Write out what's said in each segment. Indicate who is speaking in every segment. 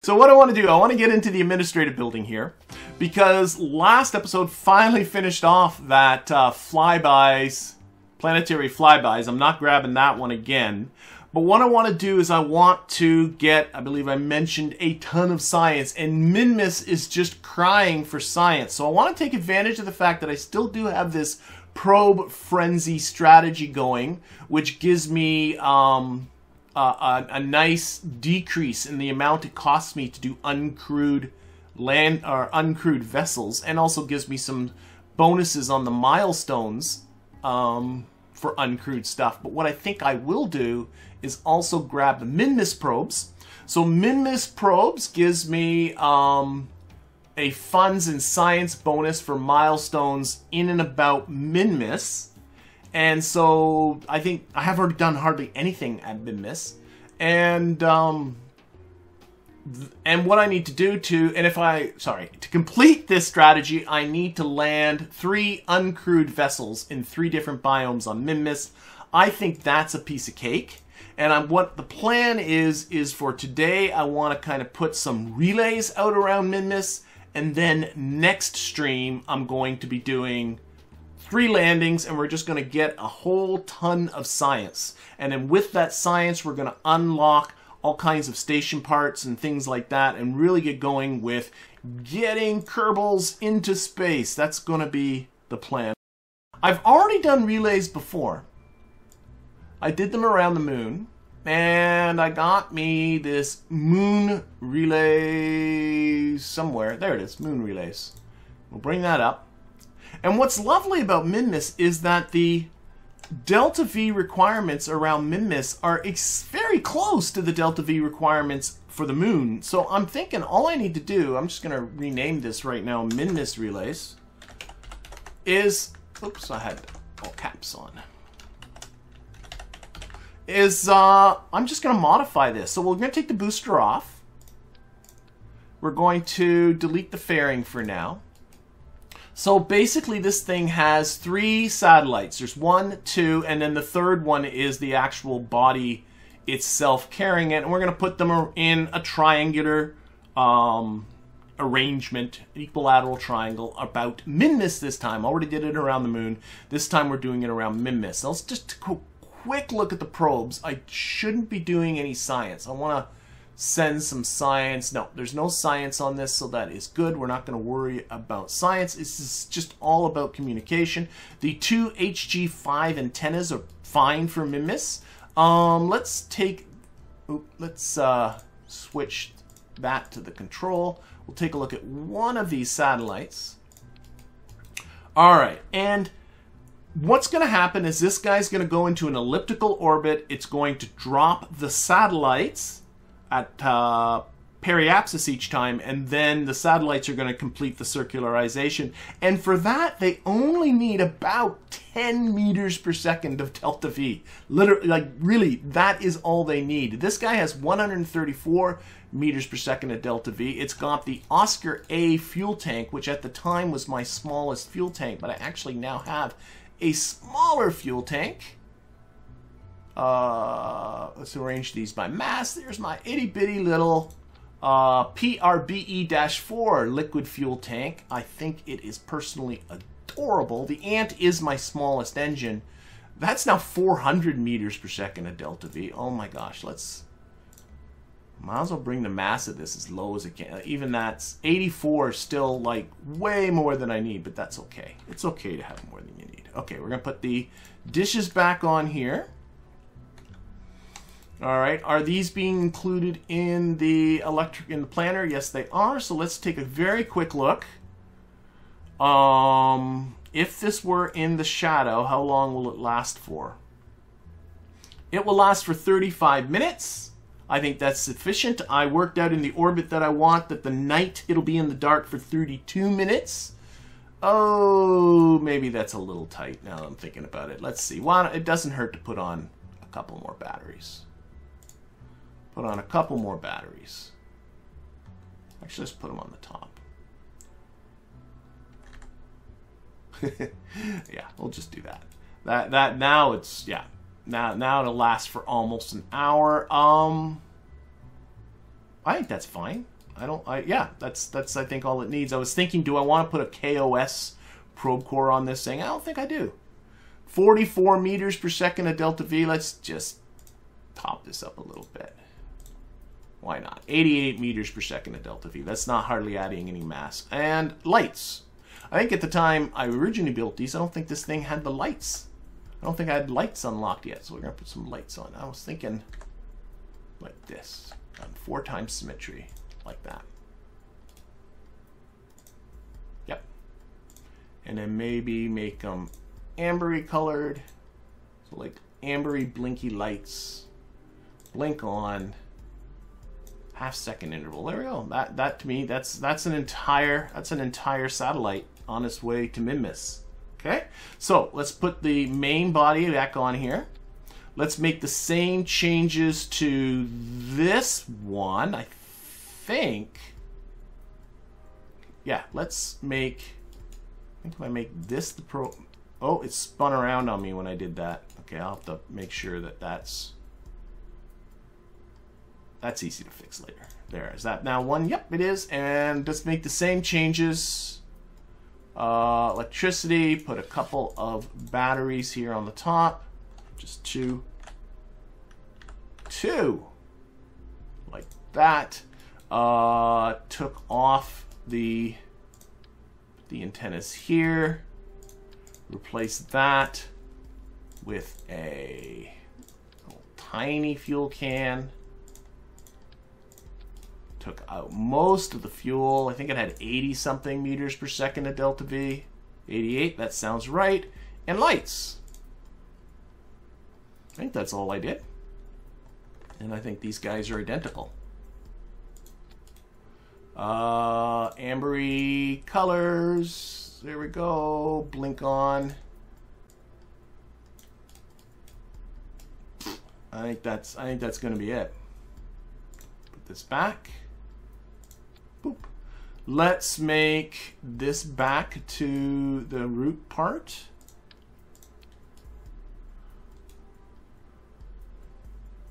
Speaker 1: So what I want to do, I want to get into the administrative building here, because last episode finally finished off that flybys, planetary flybys. I'm not grabbing that one again. But what I want to do is I want to get, I believe I mentioned, a ton of science, and Minmus is just crying for science. So I want to take advantage of the fact that I still do have this probe frenzy strategy going, which gives me a nice decrease in the amount it costs me to do uncrewed land or uncrewed vessels, and also gives me some bonuses on the milestones for uncrewed stuff. But what I think I will do is also grab the Minmus probes. So Minmus probes gives me a funds and science bonus for milestones in and about Minmus. And so I think I have already done hardly anything at Minmus. And what I need to do to complete this strategy, I need to land 3 uncrewed vessels in 3 different biomes on Minmus. I think that's a piece of cake. And what the plan is for today, I want to kind of put some relays out around Minmus. And then next stream, I'm going to be doing 3 landings, and we're just going to get a whole ton of science. And then with that science, we're going to unlock all kinds of station parts and things like that, and really get going with getting Kerbals into space. That's going to be the plan. I've already done relays before. I did them around the moon, and I got me this moon relay somewhere. There it is, moon relays. We'll bring that up. And what's lovely about Minmus is that the delta V requirements around Minmus are very close to the delta V requirements for the moon. So I'm thinking all I need to do, I'm just going to rename this right now, Minmus Relays, is, oops, I had all caps on, is I'm just going to modify this. So we're going to take the booster off. We're going to delete the fairing for now. So basically this thing has 3 satellites. There's 1, 2, and then the third one is the actual body itself carrying it. And we're going to put them in a triangular arrangement, equilateral triangle, about Minmus this time. Already did it around the moon. This time we're doing it around Minmus. Let's just quick look at the probes. I shouldn't be doing any science. I want to send some science. No, there's no science on this, so that is good. We're not going to worry about science. This is just all about communication. The 2 HG5 antennas are fine for Minmus. Let's switch that to the control. We'll take a look at one of these satellites. All right, and what's going to happen is this guy's going to go into an elliptical orbit. It's going to drop the satellites at periapsis each time, and then the satellites are going to complete the circularization. And for that, they only need about 10 meters per second of delta V. Literally, like, really, that is all they need. This guy has 134 meters per second of delta V. It's got the Oscar A fuel tank, which at the time was my smallest fuel tank, but I actually now have a smaller fuel tank. Let's arrange these by mass. There's my itty-bitty little PRBE-4 liquid fuel tank. I think it is personally adorable. The Ant is my smallest engine. That's now 400 meters per second of delta V. Oh my gosh, might as well bring the mass of this as low as it can. Even that's 84 is still like way more than I need, but that's okay. It's okay to have more than you need. Okay, we're gonna put the dishes back on here. All right, are these being included in the planner? Yes, they are. So let's take a very quick look. If this were in the shadow, how long will it last for? It will last for 35 minutes. I think that's sufficient. I worked out in the orbit that I want that the night it'll be in the dark for 32 minutes. Oh, maybe that's a little tight now that I'm thinking about it. Let's see. Well, it doesn't hurt to put on a couple more batteries. Put on a couple more batteries. Actually, let's put them on the top. Yeah, we'll just do that. That now it's, yeah. Now it'll last for almost an hour. I think that's fine. Yeah, that's I think all it needs. I was thinking, do I want to put a KOS probe core on this thing? I don't think I do. 44 meters per second of delta V. Let's just top this up a little bit. Why not? 88 meters per second of delta V. That's not hardly adding any mass. And lights. I think at the time I originally built these, I don't think this thing had the lights. I don't think I had lights unlocked yet, so we're going to put some lights on. I was thinking like this, on 4 times symmetry, like that. Yep. And then maybe make them ambery colored, so like ambery blinky lights. Blink on, half-second interval. There we go. That to me, that's an entire satellite on its way to Minmus. Okay, so let's put the main body back on here. Let's make the same changes to this one. I think, yeah. Let's make. I think if I make this the pro. Oh, it spun around on me when I did that. Okay, I'll have to make sure that that's easy to fix later. There, is that now one? Yep, it is. And let's make the same changes. Electricity, put a couple of batteries here on the top. Just two. Like that. Took off the antennas here. Replace that with a little tiny fuel can. Took out most of the fuel. I think it had 80-something meters per second of delta V. 88, that sounds right. And lights. I think that's all I did. And I think these guys are identical. Ambery colors. There we go. Blink on. I think that's going to be it. Put this back. Boop. Let's make this back to the root part.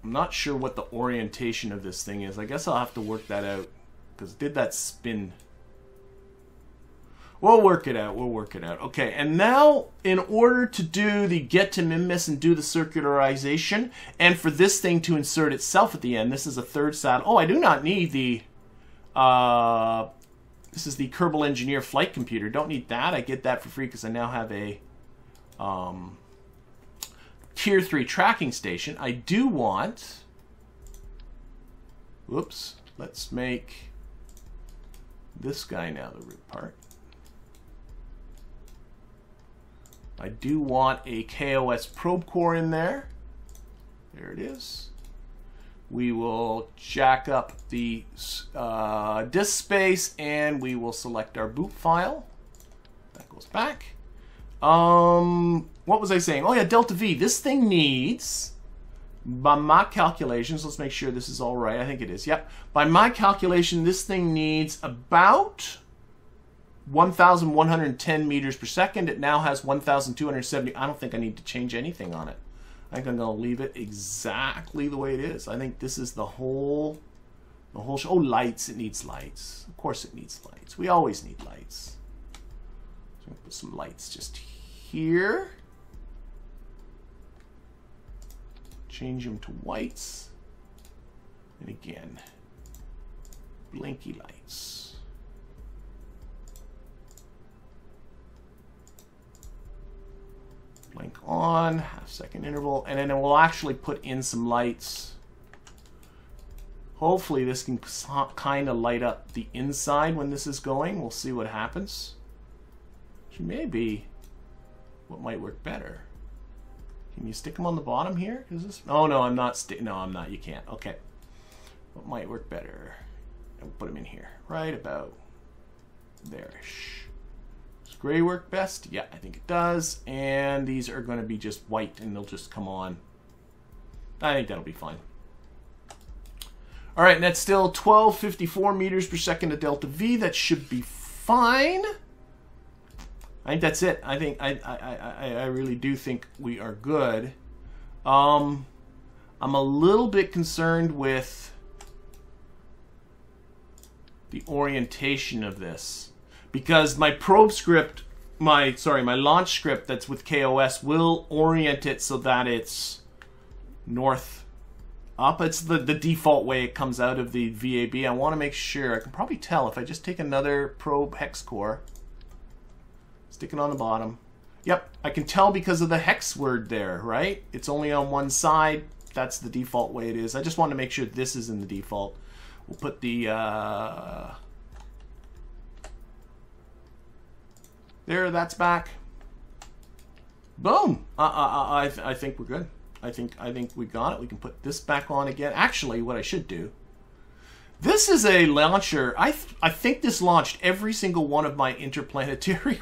Speaker 1: I'm not sure what the orientation of this thing is. I guess I'll have to work that out, because did that spin? We'll work it out. We'll work it out. Okay, and now in order to do the get to Minmus and do the circularization, and for this thing to insert itself at the end, this is a third sat. Oh, I do not need the. This is the Kerbal Engineer flight computer. Don't need that. I get that for free because I now have a Tier 3 tracking station. I do want. Whoops. Let's make this guy now the root part. I do want a KOS probe core in there. There it is. We will jack up the disk space, and we will select our boot file. That goes back. What was I saying? Oh yeah, delta V. This thing needs, by my calculations, let's make sure this is all right. I think it is. Yep. By my calculation, this thing needs about 1,110 meters per second. It now has 1,270. I don't think I need to change anything on it. I think I'm going to leave it exactly the way it is. I think this is the whole show. Oh, lights. It needs lights. Of course it needs lights. We always need lights. So I'm going to put some lights just here. Change them to whites. And again, blinky lights. Blink on, half-second interval, and then we'll actually put in some lights. Hopefully this can kind of light up the inside when this is going. We'll see what happens. Which may be what might work better. Can you stick them on the bottom here? Is this? Oh no, I'm not. No, I'm not. You can't. Okay. What might work better? I'll put them in here, right about there-ish. Gray work best? Yeah, I think it does. And these are going to be just white, and they'll just come on. I think that'll be fine. All right, and that's still 1254 meters per second of delta V. That should be fine. I think that's it. I think I really do think we are good. I'm a little bit concerned with the orientation of this, because my probe script, my launch script that's with KOS will orient it so that it's north up. It's the default way it comes out of the VAB. I want to make sure. I can probably tell if I just take another probe hex core, stick it on the bottom. Yep, I can tell because of the hex word there, right? It's only on one side. That's the default way it is. I just want to make sure this is in the default. We'll put the there, that's back. Boom. I think we're good. I think we got it. We can put this back on again. Actually, what I should do, this is a launcher. I think this launched every single one of my interplanetary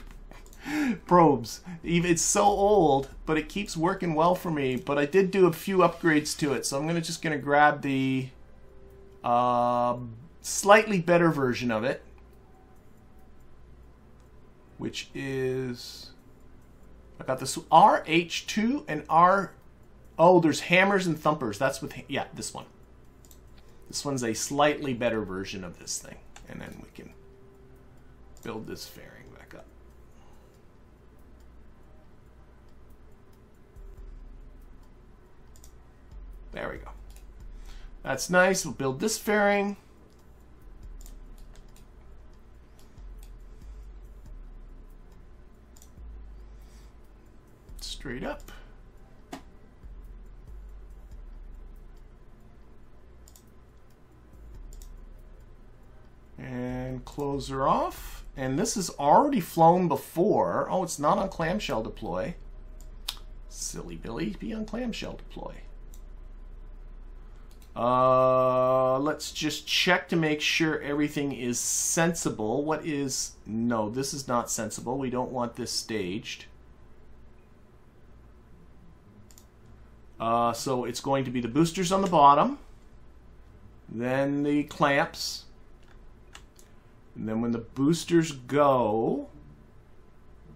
Speaker 1: probes. It's so old, but it keeps working well for me. But I did do a few upgrades to it, so I'm just gonna grab the slightly better version of it, which is, I got this RH2 and R. Oh, there's hammers and thumpers. That's with, yeah, this one. This one's a slightly better version of this thing. And then we can build this fairing back up. There we go. That's nice. We'll build this fairing. Straight up. And close her off. And this is already flown before. Oh, it's not on clamshell deploy. Silly Billy, be on clamshell deploy. Let's just check to make sure everything is sensible. What is... No, this is not sensible. We don't want this staged. So it's going to be the boosters on the bottom. Then the clamps. And then when the boosters go,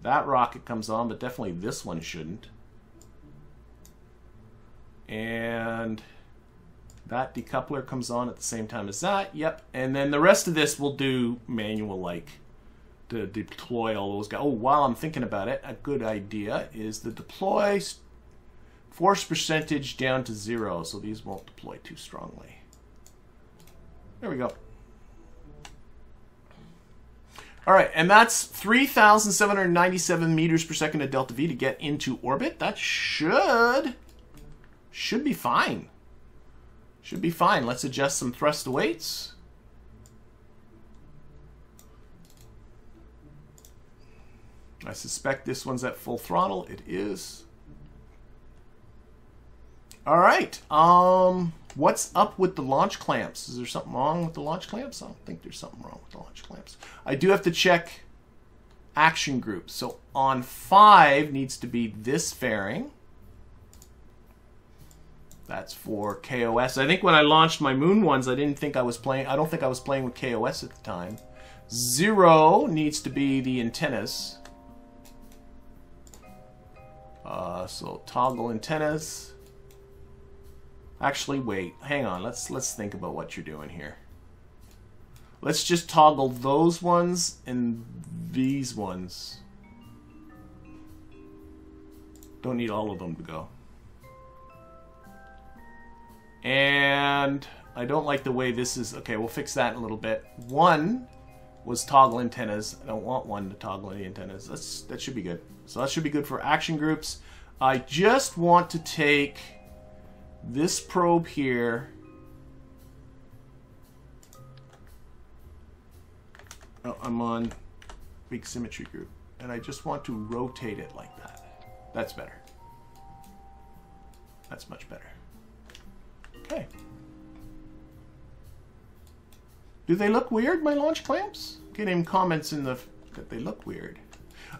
Speaker 1: that rocket comes on, but definitely this one shouldn't. And that decoupler comes on at the same time as that. Yep. And then the rest of this we'll do manual, like to deploy all those guys. Oh, while I'm thinking about it, a good idea is the deploy force percentage down to 0, so these won't deploy too strongly. There we go. All right, and that's 3,797 meters per second of delta V to get into orbit. That should be fine. Should be fine. Let's adjust some thrust to weights. I suspect this one's at full throttle. It is. All right. What's up with the launch clamps? Is there something wrong with the launch clamps? I don't think there's something wrong with the launch clamps. I do have to check action groups. So on 5 needs to be this fairing. That's for KOS. I think when I launched my moon ones, I don't think I was playing with KOS at the time. 0 needs to be the antennas. So toggle antennas. Actually, wait, hang on. Let's think about what you're doing here. Let's just toggle those ones and these ones. Don't need all of them to go. And I don't like the way this is. Okay, we'll fix that in a little bit. 1 was toggle antennas. I don't want 1 to toggle any antennas. That should be good. So that should be good for action groups. I just want to take this probe here. Oh, I'm on big symmetry group, and I just want to rotate it like that. That's better. That's much better. Okay. Do they look weird, my launch clamps? Getting comments in the that they look weird.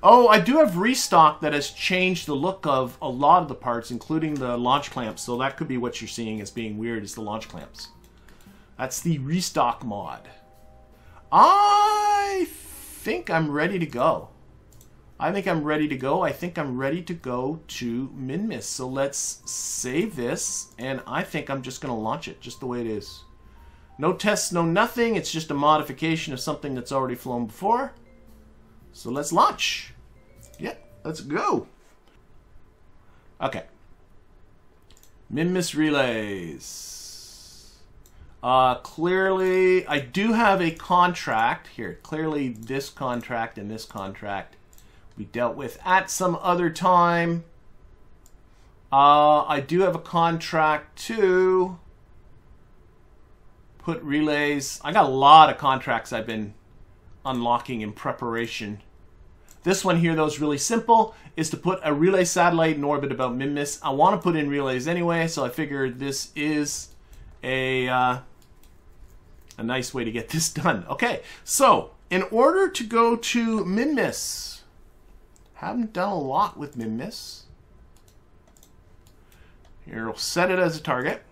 Speaker 1: Oh, I do have Restock that has changed the look of a lot of the parts, including the launch clamps. So that could be what you're seeing as being weird, is the launch clamps. That's the Restock mod. I think I'm ready to go. I think I'm ready to go. I think I'm ready to go to Minmus. So let's save this, and I think I'm just going to launch it just the way it is. No tests, no nothing. It's just a modification of something that's already flown before. So let's launch. Yeah, let's go. Okay. Minmus relays. Clearly, I do have a contract here. Clearly, this contract and this contract we dealt with at some other time. I do have a contract to put relays. I got a lot of contracts I've been unlocking in preparation. This one here, though, is really simple, is to put a relay satellite in orbit about Minmus. I want to put in relays anyway, so I figured this is a nice way to get this done. Okay, so in order to go to Minmus, haven't done a lot with Minmus. Here, we'll set it as a target.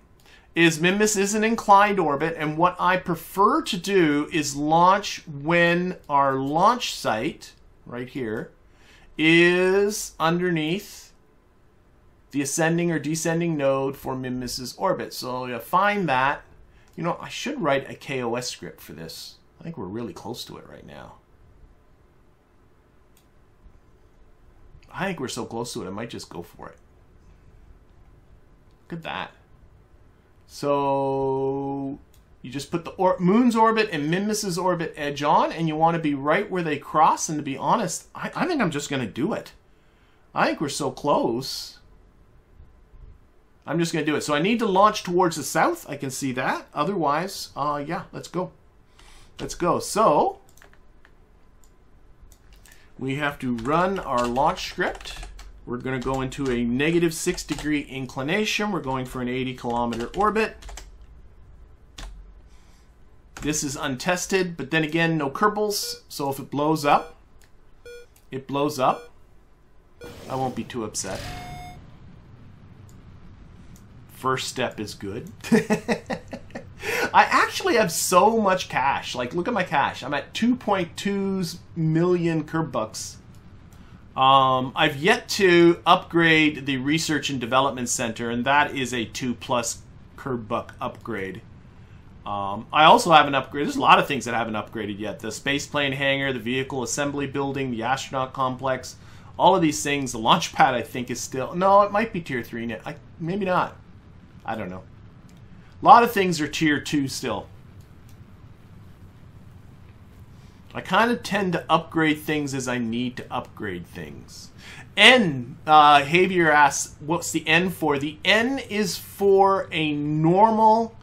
Speaker 1: Minmus is an inclined orbit, and what I prefer to do is launch when our launch site, right here, is underneath the ascending or descending node for Minmus's orbit. So you find that. You know, I should write a KOS script for this. I think we're really close to it right now. I think we're so close to it, I might just go for it. Look at that. So you just put the Moon's orbit and Minmus's orbit edge on, and you want to be right where they cross. And to be honest, I think I'm just going to do it. I think we're so close. I'm just going to do it. So I need to launch towards the south. I can see that. Otherwise, yeah, let's go. Let's go. So we have to run our launch script. We're going to go into a -6-degree inclination. We're going for an 80-kilometer orbit. This is untested, but then again, no Kerbals. So if it blows up, it blows up. I won't be too upset. First step is good. I actually have so much cash. Like, look at my cash. I'm at 2.2 million Kerbucks. I've yet to upgrade the Research and Development Center, and that is a 2+ Kerbuck upgrade. I also haven't upgraded. There's a lot of things that I haven't upgraded yet. The spaceplane hangar, the vehicle assembly building, the astronaut complex, all of these things. The launch pad, I think, is still... No, it might be Tier 3 now. Maybe not. I don't know. A lot of things are Tier 2 still. I kind of tend to upgrade things as I need to upgrade things. N, Javier asks, what's the N for? The N is for a normal,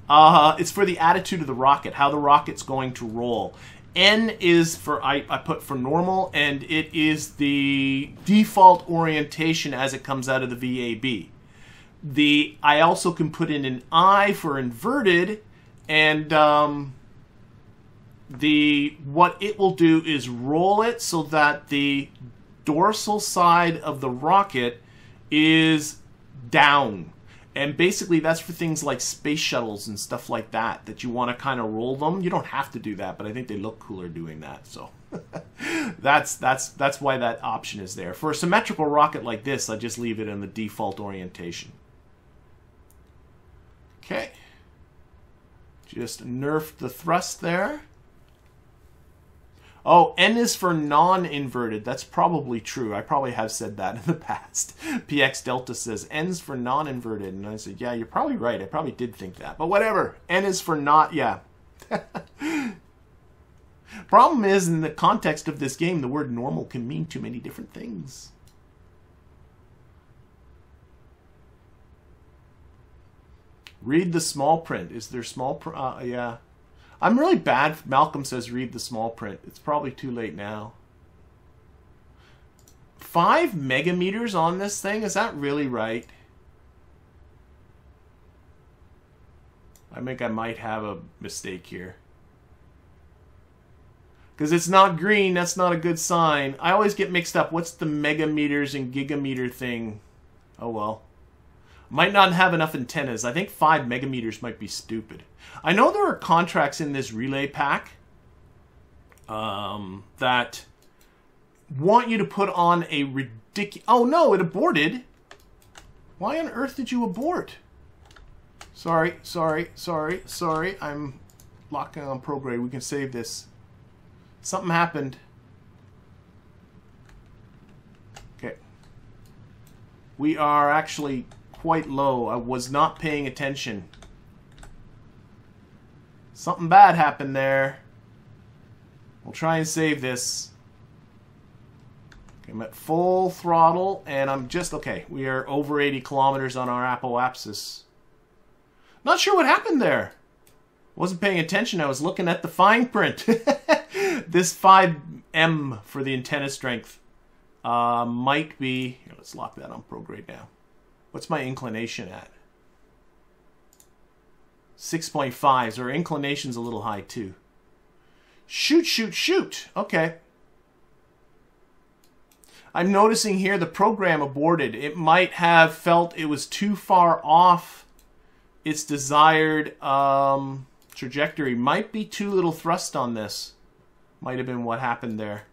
Speaker 1: it's for the attitude of the rocket, how the rocket's going to roll. N is for, I put for normal, and it is the default orientation as it comes out of the VAB. I also can put in an I for inverted, and what it will do is roll it so that the dorsal side of the rocket is down. And basically that's for things like space shuttles and stuff like that, that you want to kind of roll them. You don't have to do that, but I think they look cooler doing that. So that's why that option is there. For a symmetrical rocket like this, I just leave it in the default orientation. Okay. Just nerfed the thrust there. Oh, N is for non-inverted. That's probably true. I probably have said that in the past. PX Delta says N's for non-inverted. And I said, yeah, you're probably right. I probably did think that. But whatever. N is for not, yeah. Problem is, in the context of this game, the word normal can mean too many different things. Read the small print. Is there small print? Yeah. I'm really bad. Malcolm says read the small print. It's probably too late now. 5 megameters on this thing? Is that really right? I think I might have a mistake here. Because it's not green, that's not a good sign. I always get mixed up. What's the megameters and gigameter thing? Oh well. Might not have enough antennas. I think 5 megameters might be stupid. I know there are contracts in this relay pack that want you to put on a ridiculous... Oh no, it aborted. Why on earth did you abort? Sorry. I'm locking on prograde. We can save this. Something happened. Okay. We are actually quite low. I was not paying attention. Something bad happened there. We'll try and save this. Okay, I'm at full throttle, and I'm just... Okay, we are over 80 kilometers on our apoapsis. Not sure what happened there. Wasn't paying attention. I was looking at the fine print. This 5M for the antenna strength might be... Here, let's lock that on prograde now. What's my inclination at? 6.5. So our inclination's a little high too. Shoot. Okay. I'm noticing here the program aborted. It might have felt it was too far off its desired trajectory. Might be too little thrust on this. Might have been what happened there.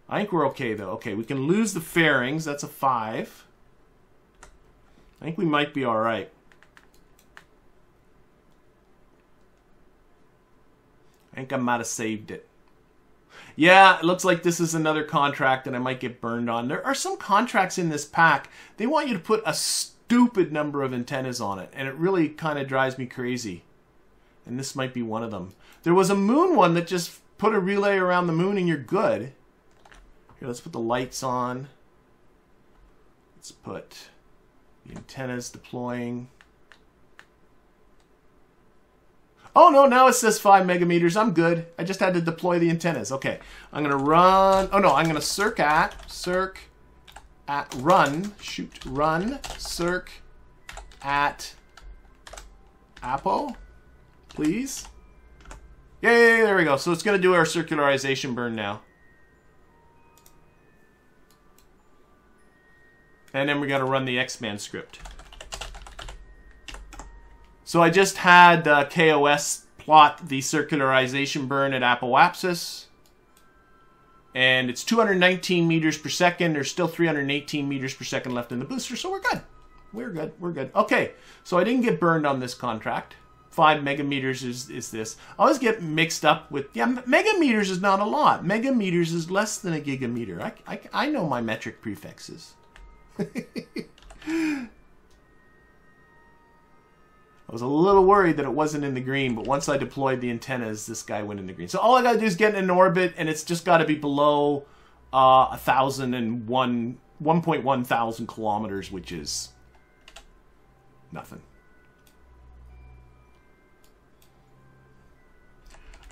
Speaker 1: I think we're okay though. Okay, we can lose the fairings. That's a 5. I think we might be all right. I think I might have saved it. Yeah, it looks like this is another contract that I might get burned on. There are some contracts in this pack. They want you to put a stupid number of antennas on it, and it really kind of drives me crazy. And this might be one of them. There was a moon one that just put a relay around the moon and you're good. Here, let's put the lights on. Let's put the antennas deploying. Oh no, now it says 5 megameters. I'm good. I just had to deploy the antennas. Okay, I'm gonna run. Oh no, I'm gonna circ at run circ at apo, please. Yay! There we go. So it's gonna do our circularization burn now, and then we're gonna run the X-band script. So I just had KOS plot the circularization burn at apoapsis. And it's 219 meters per second. There's still 318 meters per second left in the booster, so we're good. We're good. Okay, so I didn't get burned on this contract. 5 megameters is this. I always get mixed up with... Yeah, megameters is not a lot. Megameters is less than a gigameter. I know my metric prefixes. I was a little worried that it wasn't in the green, but once I deployed the antennas, this guy went in the green. So all I got to do is get in an orbit, and it's just got to be below 1.1 thousand kilometers, which is nothing.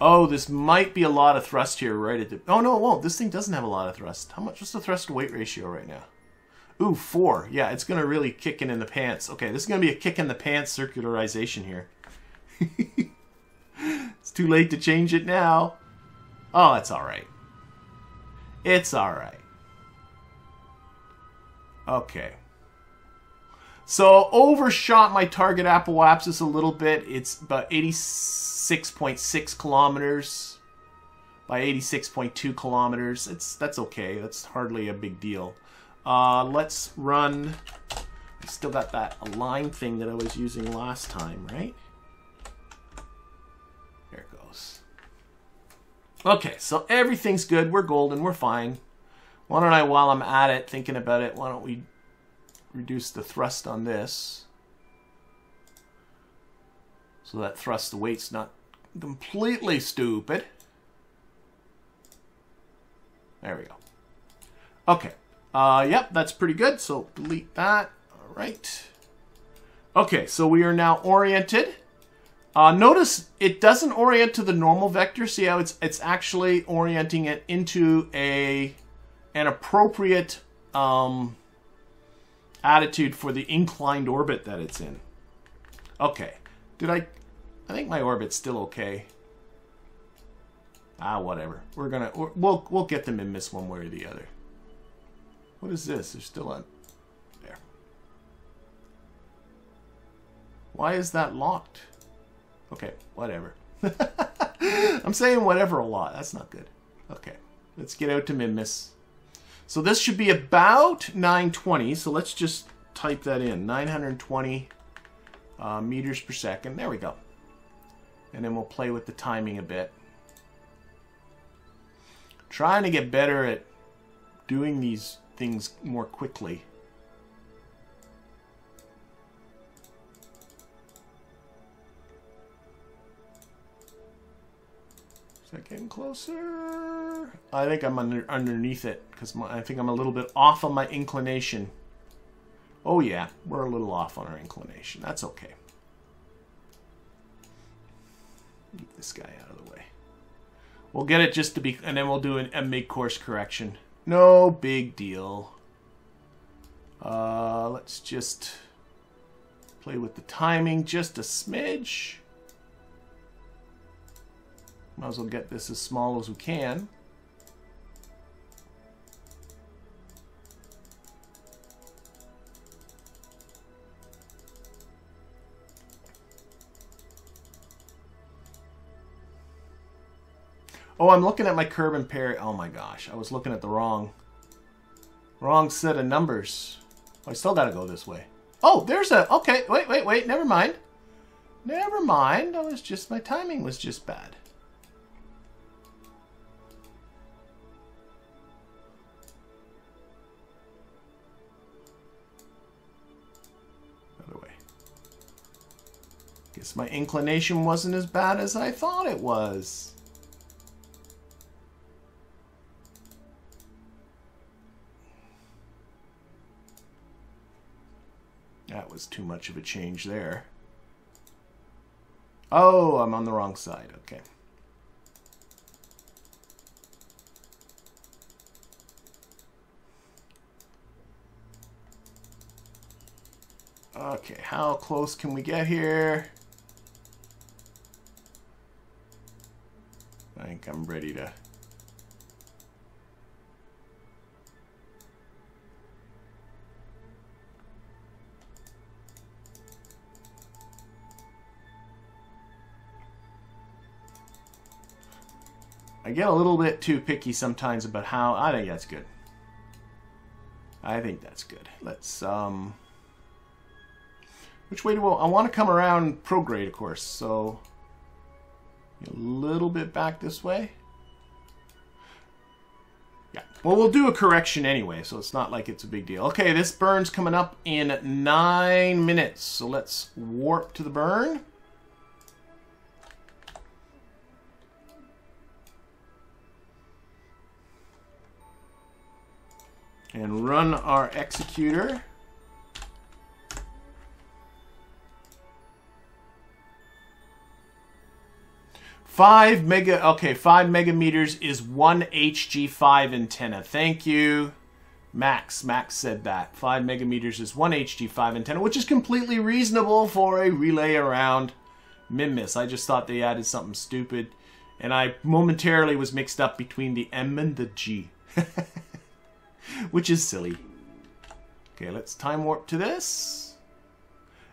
Speaker 1: Oh, this might be a lot of thrust here right at the... Oh, no, it won't. This thing doesn't have a lot of thrust. How much? What's the thrust to weight ratio right now? Ooh, 4. Yeah, it's going to really kick in the pants. Okay, this is going to be a kick in the pants circularization here. It's too late to change it now. Oh, it's all right. It's all right. Okay. So, overshot my target apoapsis a little bit. It's about 86.6 kilometers by 86.2 kilometers. That's okay. That's hardly a big deal. Let's run. I still got that align thing that I was using last time, right? There it goes. Okay, so everything's good. We're golden. We're fine. Why don't I, while I'm at it, thinking about it, why don't we reduce the thrust on this so that thrust to weight's not completely stupid. There we go. Okay. Yep, that's pretty good. So delete that. All right. Okay, so we are now oriented. Notice it doesn't orient to the normal vector. See how it's actually orienting it into an appropriate attitude for the inclined orbit that it's in. Okay. I think my orbit's still okay. Whatever. We'll get them in this one way or the other. What is this? They're still on there. Why is that locked? Okay, whatever. I'm saying whatever a lot. That's not good. Okay, let's get out to Minmus. So this should be about 920. So let's just type that in. 920 meters per second. There we go. And then we'll play with the timing a bit. Trying to get better at doing these things more quickly. Is that getting closer? I think I'm underneath it because I think I'm a little bit off on my inclination. Oh yeah, we're a little off on our inclination. That's okay. Get this guy out of the way. We'll get it just to be, and then we'll do a mid-course correction. No big deal. Let's just play with the timing just a smidge. Might as well get this as small as we can. Oh, I'm looking at my curb and parry. Oh my gosh, I was looking at the wrong set of numbers. Oh, I still gotta go this way. Oh, there's a, okay, wait, never mind. Never mind, my timing was just bad. Other way. Guess my inclination wasn't as bad as I thought it was. That was too much of a change there. Oh, I'm on the wrong side. Okay. Okay, how close can we get here? I think I'm ready to... I get a little bit too picky sometimes about how... I think that's good. I think that's good. Let's, which way do I want to come around prograde, of course, so... A little bit back this way. Yeah. Well, we'll do a correction anyway, so it's not like it's a big deal. Okay, this burn's coming up in 9 minutes, so let's warp to the burn. And run our executor. Okay, 5 megameters is 1 HG5 antenna. Thank you, Max. Max said that. 5 megameters is 1 HG5 antenna, which is completely reasonable for a relay around Minmus. I just thought they added something stupid, and I momentarily was mixed up between the M and the G. Which is silly. Okay, let's time warp to this.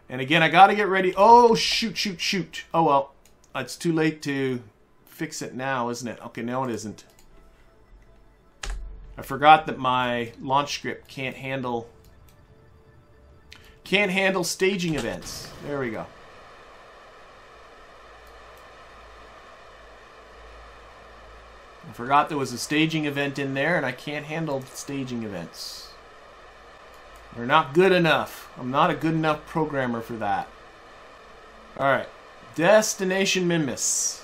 Speaker 1: And again, I gotta get ready. Oh, shoot. Oh, well. It's too late to fix it now, isn't it? Okay, no, it isn't. I forgot that my launch script can't handle staging events. There we go. I forgot there was a staging event in there, and I can't handle staging events. They're not good enough. I'm not a good enough programmer for that. Alright. Destination Minmus.